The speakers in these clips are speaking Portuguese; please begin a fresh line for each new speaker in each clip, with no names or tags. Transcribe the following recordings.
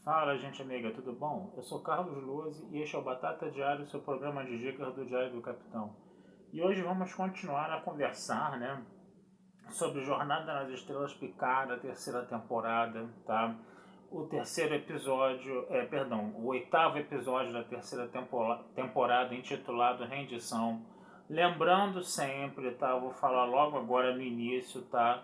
Fala, gente amiga, tudo bom? Eu sou Carlos Luz e este é o Batata Diário, seu programa de dicas do Diário do Capitão. E hoje vamos continuar a conversar, sobre Jornada nas Estrelas Picard, a terceira temporada, tá? O terceiro episódio, o oitavo episódio da terceira temporada, intitulado Rendição. Lembrando sempre, tá? Vou falar logo agora no início, tá?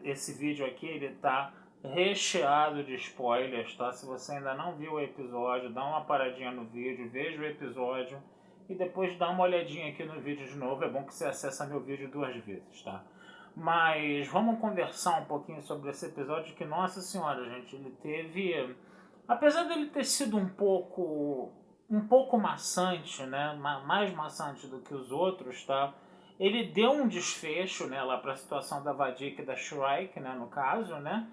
Esse vídeo aqui, ele tá recheado de spoilers, tá? Se você ainda não viu o episódio, dá uma paradinha no vídeo, veja o episódio e depois dá uma olhadinha aqui no vídeo de novo. É bom que você acesse meu vídeo duas vezes, tá? Mas vamos conversar um pouquinho sobre esse episódio que, nossa senhora, gente, ele teve... Apesar dele ter sido um pouco maçante, né? Mais maçante do que os outros, tá? Ele deu um desfecho, né, lá para a situação da Vadik e da Shrike, né, no caso, né?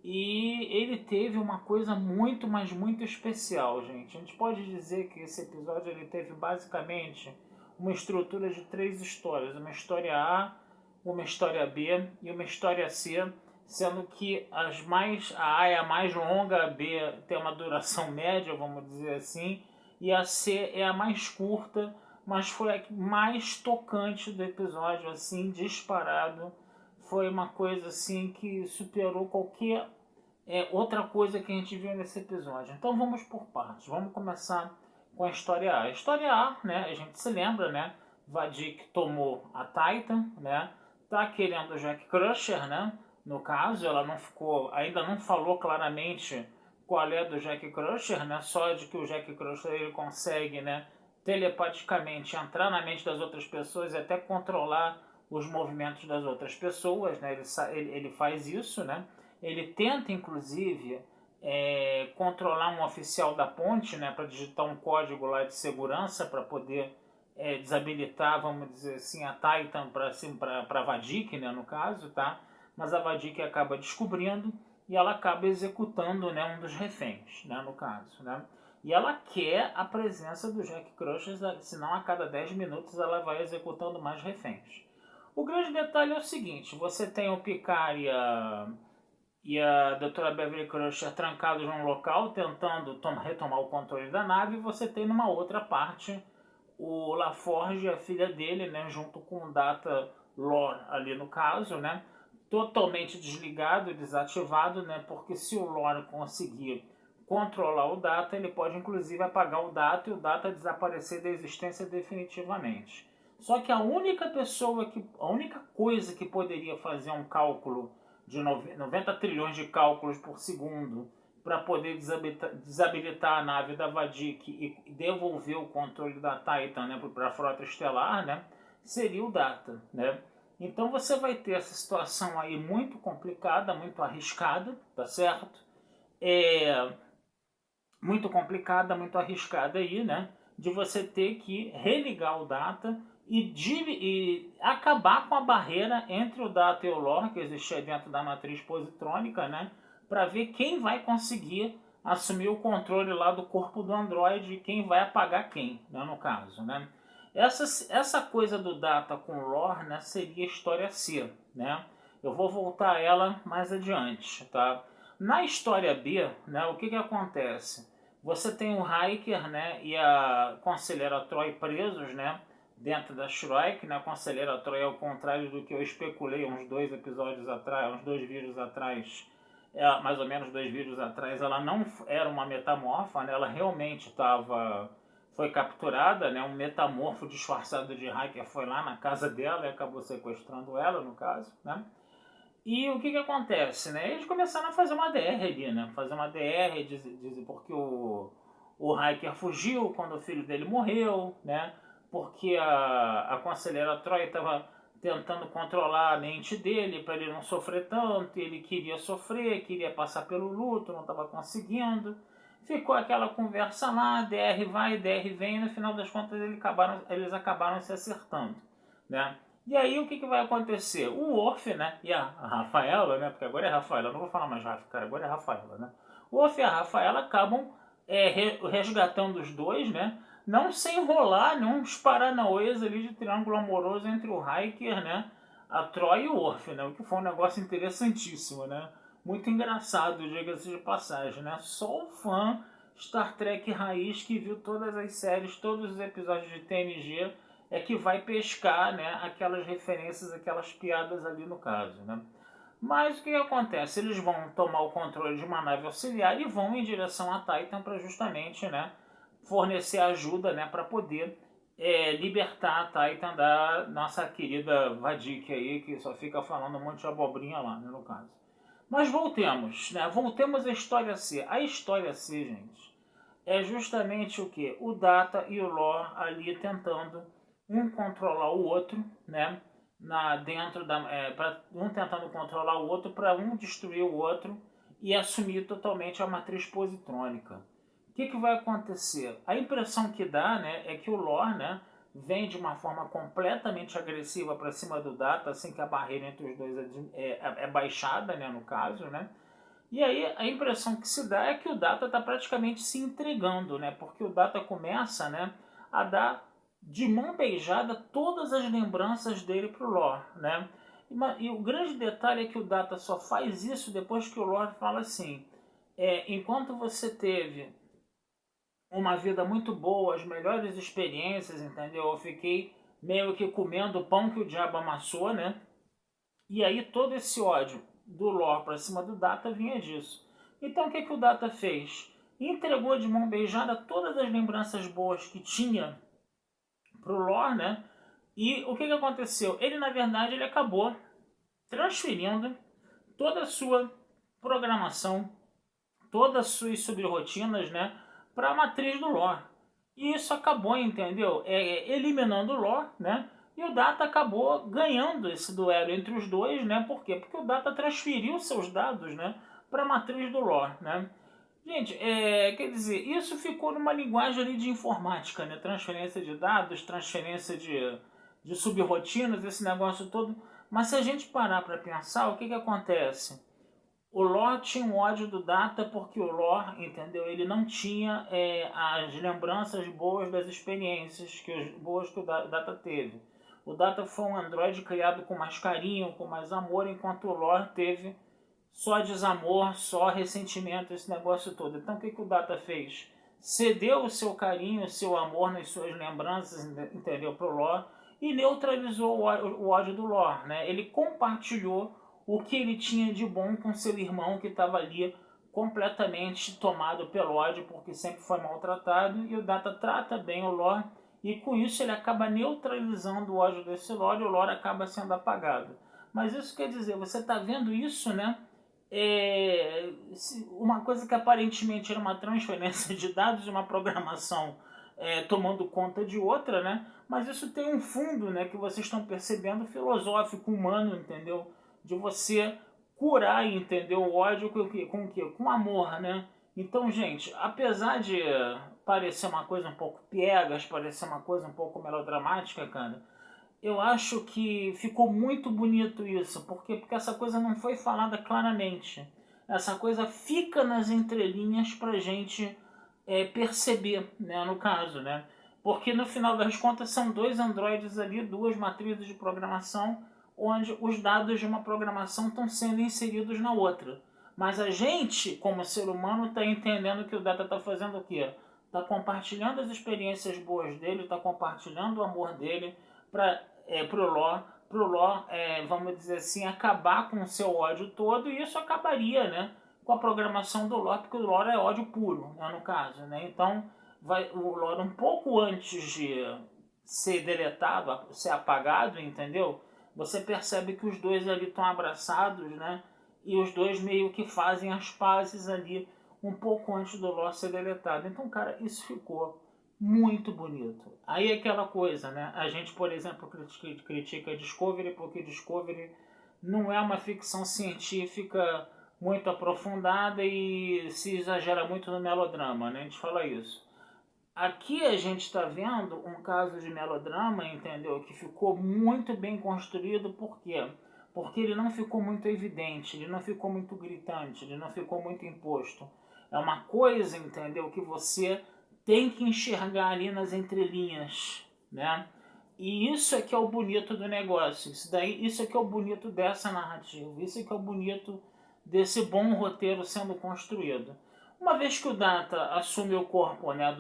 E ele teve uma coisa muito, mas muito especial, gente. A gente pode dizer que esse episódio ele teve basicamente uma estrutura de três histórias: uma história A, uma história B e uma história C, sendo que a A é a mais longa, a B tem uma duração média, vamos dizer assim, e a C é a mais curta, mas foi a mais tocante do episódio, assim, disparado. Foi uma coisa assim que superou qualquer outra coisa que a gente viu nesse episódio. Então vamos por partes. Vamos começar com a história A. A história A, né, a gente se lembra, né? Vadik tomou a Titan, né? Tá querendo o Jack Crusher, né? No caso, ela não ficou, ainda não falou claramente qual é do Jack Crusher, né? Só de que o Jack Crusher ele consegue, né, telepaticamente entrar na mente das outras pessoas e até controlar os movimentos das outras pessoas, né? Ele faz isso, né? Ele tenta, inclusive, controlar um oficial da ponte, né, para digitar um código lá de segurança para poder desabilitar, vamos dizer assim, a Titan para a Vadik, né, no caso, tá? Mas a Vadik acaba descobrindo e ela acaba executando, né, um dos reféns, né, no caso, né? E ela quer a presença do Jack Crusher, senão a cada 10 minutos ela vai executando mais reféns. O grande detalhe é o seguinte: você tem o Picard e a Doutora Beverly Crusher trancados num local tentando retomar o controle da nave, e você tem numa outra parte o LaForge e a filha dele, né, junto com o Data Lore ali no caso, né, totalmente desligado, desativado, né, porque se o Lore conseguir controlar o Data, ele pode inclusive apagar o Data e o Data desaparecer da existência definitivamente. Só que a única coisa que poderia fazer um cálculo de 90 trilhões de cálculos por segundo para poder desabilitar a nave da Vadik e devolver o controle da Titan, né, para a frota estelar, né, seria o Data, né? Então você vai ter essa situação aí muito complicada, muito arriscada, tá certo? É muito complicada, muito arriscada aí, né? De você ter que religar o Data e acabar com a barreira entre o Data e o Lore que existia dentro da matriz positrônica, né? Para ver quem vai conseguir assumir o controle lá do corpo do Android e quem vai apagar quem, né, no caso, né? Essa coisa do Data com o Lore, né, seria a história C, né? Eu vou voltar a ela mais adiante, tá? Na história B, né, o que acontece? Você tem o Hiker, né, e a conselheira Troy presos, né, dentro da Shrike, né? A conselheira Troy, ao contrário do que eu especulei uns dois episódios atrás, uns dois vídeos atrás, mais ou menos dois vídeos atrás, ela não era uma metamorfa, né? Ela realmente foi capturada, né? Um metamorfo disfarçado de Hiker foi lá na casa dela e acabou sequestrando ela, no caso, né? E o que acontece, né? Eles começaram a fazer uma DR ali, né? Fazer uma DR, porque o Hiker fugiu quando o filho dele morreu, né? Porque a conselheira Troy estava tentando controlar a mente dele para ele não sofrer tanto, ele queria sofrer, queria passar pelo luto, não estava conseguindo. Ficou aquela conversa lá, DR vai, DR vem, e no final das contas eles acabaram se acertando, né? E aí o que vai acontecer? O Worf, né, e a Rafaela, né, porque agora é Rafaela, eu não vou falar mais Rafa, cara, agora é Rafaela, né? O Worf e a Rafaela acabam resgatando os dois, né? Não sem enrolar, não uns paranauês ali de triângulo amoroso entre o Hiker, né, a Troy e o Worf, né? O que foi um negócio interessantíssimo, né? muito engraçado, diga-se de passagem, né? Só o fã Star Trek raiz que viu todas as séries, todos os episódios de TNG é que vai pescar, né, aquelas referências, aquelas piadas ali no caso, né? Mas o que acontece? Eles vão tomar o controle de uma nave auxiliar e vão em direção a Titan para justamente, né, fornecer ajuda, né, para poder libertar a Titan da nossa querida Vadik aí, que só fica falando um monte de abobrinha lá, né, no caso. Mas voltemos, né? Voltemos à história C. A história C, gente, é justamente o que? O Data e o Lore ali tentando um controlar o outro, né? Dentro da, um tentando controlar o outro para um destruir o outro e assumir totalmente a matriz positrônica. O que vai acontecer? A impressão que dá, né, é que o Lore, né, vem de uma forma completamente agressiva para cima do Data, assim que a barreira entre os dois é baixada, né, no caso, né? E aí a impressão que se dá é que o Data está praticamente se entregando, né? Porque o Data começa, né, a dar de mão beijada todas as lembranças dele para o Lore, né? E o grande detalhe é que o Data só faz isso depois que o Lore fala assim: enquanto você teve uma vida muito boa, as melhores experiências, entendeu? Eu fiquei meio que comendo o pão que o diabo amassou, né? E aí todo esse ódio do Lore para cima do Data vinha disso. Então o que o Data fez? Entregou de mão beijada todas as lembranças boas que tinha pro Lore, né? E o que aconteceu? Ele, na verdade, ele acabou transferindo toda a sua programação, todas as suas subrotinas, né, para a matriz do Lore. E isso acabou, entendeu? Eliminando o Lore, né? E o Data acabou ganhando esse duelo entre os dois, né? Por quê? Porque o Data transferiu seus dados, né, para a matriz do Lore, né? Gente, quer dizer, isso ficou numa linguagem ali de informática, né? Transferência de dados, transferência de subrotinas, esse negócio todo. Mas se a gente parar para pensar, o que acontece? O Lore tinha um ódio do Data porque o Lore, entendeu? Ele não tinha as lembranças boas das experiências boas que o Data teve. O Data foi um androide criado com mais carinho, com mais amor, enquanto o Lore teve só desamor, só ressentimento, esse negócio todo. Então o que o Data fez? Cedeu o seu carinho, o seu amor nas suas lembranças, entendeu? Pro Lore e neutralizou o ódio do Lore, né? Ele compartilhou o que ele tinha de bom com seu irmão que estava ali completamente tomado pelo ódio porque sempre foi maltratado, e o Data trata bem o Lore e com isso ele acaba neutralizando o ódio desse Lore e o Lore acaba sendo apagado. Mas isso quer dizer, você está vendo isso, né? Uma coisa que aparentemente era uma transferência de dados e uma programação tomando conta de outra, né? Mas isso tem um fundo, né, que vocês estão percebendo, filosófico, humano, entendeu? De você curar, entendeu, o ódio com o quê? Com amor, né? Então, gente, apesar de parecer uma coisa um pouco piegas, parecer uma coisa um pouco melodramática, cara, eu acho que ficou muito bonito isso. Por quê? Porque essa coisa não foi falada claramente. Essa coisa fica nas entrelinhas pra gente perceber, né, no caso, né? Porque no final das contas são dois androides ali, duas matrizes de programação, onde os dados de uma programação estão sendo inseridos na outra. Mas a gente, como ser humano, está entendendo que o Data está fazendo o quê? Está compartilhando as experiências boas dele, está compartilhando o amor dele para pro Lore, vamos dizer assim, acabar com o seu ódio todo, e isso acabaria, né, com a programação do Lore, porque o Lore é ódio puro, né, no caso, né? Então o Lore, um pouco antes de ser deletado, ser apagado, entendeu? Você percebe que os dois ali estão abraçados, né? E os dois meio que fazem as pazes ali um pouco antes do Lore ser deletado. Então, cara, isso ficou muito bonito. Aí é aquela coisa, né? A gente, por exemplo, critica Discovery porque Discovery não é uma ficção científica muito aprofundada e se exagera muito no melodrama, né? A gente fala isso. Aqui a gente está vendo um caso de melodrama, entendeu? Que ficou muito bem construído, por quê? Porque ele não ficou muito evidente, ele não ficou muito gritante, ele não ficou muito imposto. É uma coisa, entendeu? Que você tem que enxergar ali nas entrelinhas, né? E isso é que é o bonito do negócio. Isso é que é o bonito dessa narrativa. Isso é que é o bonito desse bom roteiro sendo construído. Uma vez que o Data assume o corpo, né,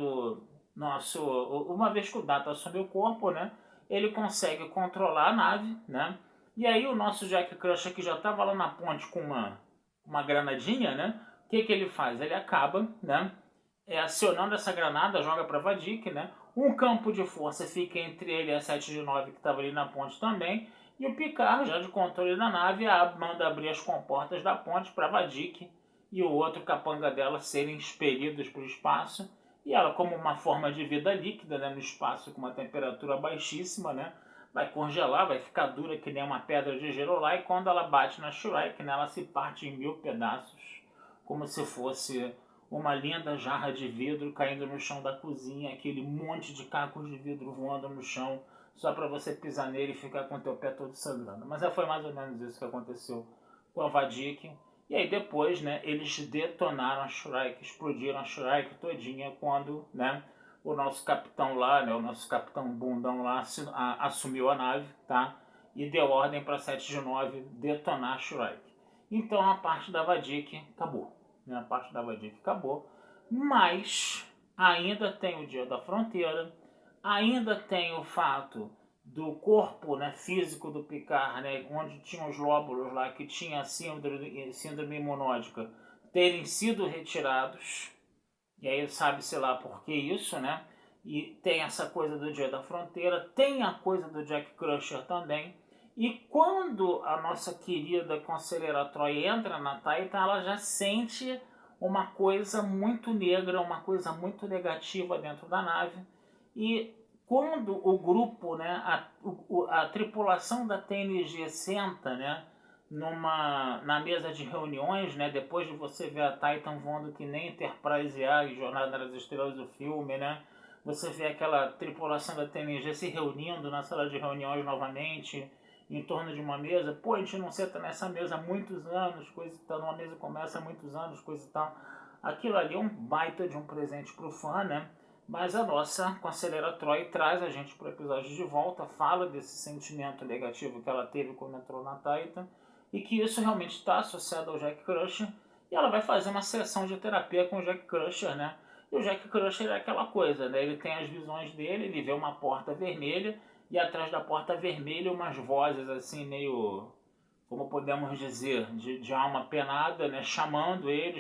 uma vez que o Data assume o corpo, né, ele consegue controlar a nave, né? E aí o nosso Jack Crusher, que já estava lá na ponte com uma granadinha, né? O que ele faz? Ele acaba, né, acionando essa granada, joga para Vadik, né? Um campo de força fica entre ele e a 7 de 9 que estava ali na ponte também. E o Picard, já de controle da nave, manda abrir as comportas da ponte para Vadik e o outro capanga dela serem expelidos para o espaço. E ela, como uma forma de vida líquida, né, no espaço com uma temperatura baixíssima, né, vai congelar, vai ficar dura que nem uma pedra de gelo lá. E quando ela bate na Shrike, né, ela se parte em 1000 pedaços, como se fosse uma linda jarra de vidro caindo no chão da cozinha, aquele monte de cacos de vidro voando no chão, só para você pisar nele e ficar com o teu pé todo sangrando. Mas foi mais ou menos isso que aconteceu com a Vadik. E aí depois, né, eles detonaram a Shrike, explodiram a Shrike todinha quando, né, o nosso capitão lá, né, o nosso capitão bundão lá assumiu a nave, tá? E deu ordem para 7 de 9 detonar a Shrike. Então a parte da Vadik acabou. A parte da Vadik acabou, mas ainda tem o Dia da Fronteira, ainda tem o fato do corpo, né, físico do Picard, né, onde tinha os lóbulos lá que tinha síndrome imunológica, terem sido retirados, e aí sabe-se lá por que isso, né? E tem essa coisa do Dia da Fronteira, tem a coisa do Jack Crusher também. E quando a nossa querida conselheira Troi entra na Titan, ela já sente uma coisa muito negra, uma coisa muito negativa dentro da nave. E quando o grupo, né, a tripulação da TNG senta, né, na mesa de reuniões, né, depois de você ver a Titan voando que nem Enterprise A e Jornada nas Estrelas do filme, né, você vê aquela tripulação da TNG se reunindo na sala de reuniões novamente, em torno de uma mesa. Pô, a gente não senta nessa mesa há muitos anos, coisa e tal, numa mesa começa há muitos anos, coisa e tal. Aquilo ali é um baita de um presente pro fã, né? Mas a nossa conselheira Troi traz a gente pro episódio de volta, fala desse sentimento negativo que ela teve quando entrou na Titan, e que isso realmente está associado ao Jack Crusher, e ela vai fazer uma sessão de terapia com o Jack Crusher, né? E o Jack Crusher é aquela coisa, né? Ele tem as visões dele, ele vê uma porta vermelha, e atrás da porta vermelha umas vozes assim meio, como podemos dizer, de alma penada, né? Chamando ele,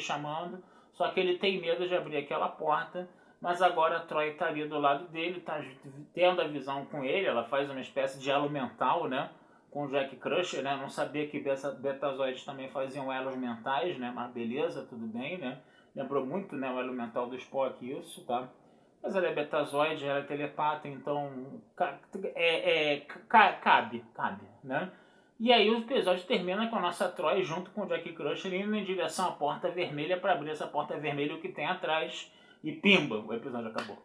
só que ele tem medo de abrir aquela porta, mas agora a Troi está ali do lado dele, está tendo a visão com ele, ela faz uma espécie de elo mental, né? Com o Jack Crusher, né? Não sabia que betazoides também faziam elos mentais, né? Mas beleza, tudo bem, né? Lembrou muito, né, o elo mental do Spock, isso, tá? Mas ela é betazoide, ela é telepata, então cabe, né? E aí o episódio termina com a nossa Troi junto com o Jack Crusher indo em direção à porta vermelha para abrir essa porta vermelha, o que tem atrás, e pimba, o episódio acabou.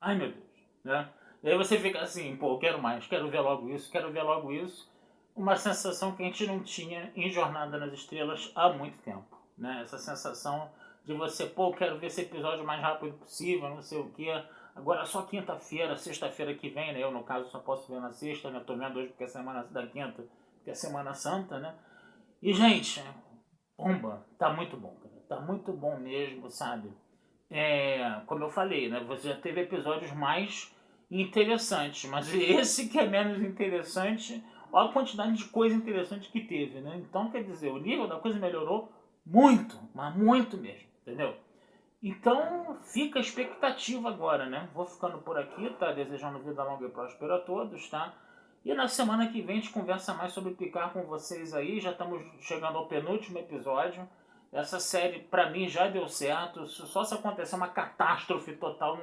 Ai meu Deus, né? E aí você fica assim, pô, quero mais, quero ver logo isso, quero ver logo isso. Uma sensação que a gente não tinha em Jornada nas Estrelas há muito tempo, né? Essa sensação de você, pô, quero ver esse episódio o mais rápido possível, não sei o que. Agora só quinta-feira, sexta-feira que vem, né? Eu, no caso, só posso ver na sexta, né? Tô vendo hoje porque é semana da quinta, porque é Semana Santa, né? E, gente, bomba, tá muito bom, cara. Tá muito bom mesmo, sabe? Como eu falei, né? Você já teve episódios mais interessantes, mas esse que é menos interessante, olha a quantidade de coisa interessante que teve, né? Então, quer dizer, o nível da coisa melhorou muito, mas muito mesmo, entendeu? Então, fica a expectativa agora, né? Vou ficando por aqui, tá? Desejando vida longa e próspera a todos, tá? E na semana que vem a gente conversa mais sobre Picard com vocês aí. Já estamos chegando ao penúltimo episódio. Essa série, pra mim, já deu certo. Só se acontecer uma catástrofe total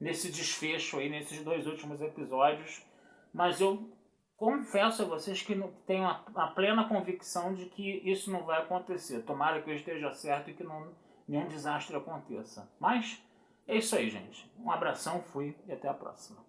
nesse desfecho aí, nesses 2 últimos episódios. Mas eu confesso a vocês que não tenho a plena convicção de que isso não vai acontecer. Tomara que eu esteja certo e que nenhum desastre aconteça. Mas é isso aí, gente. Um abração, fui e até a próxima.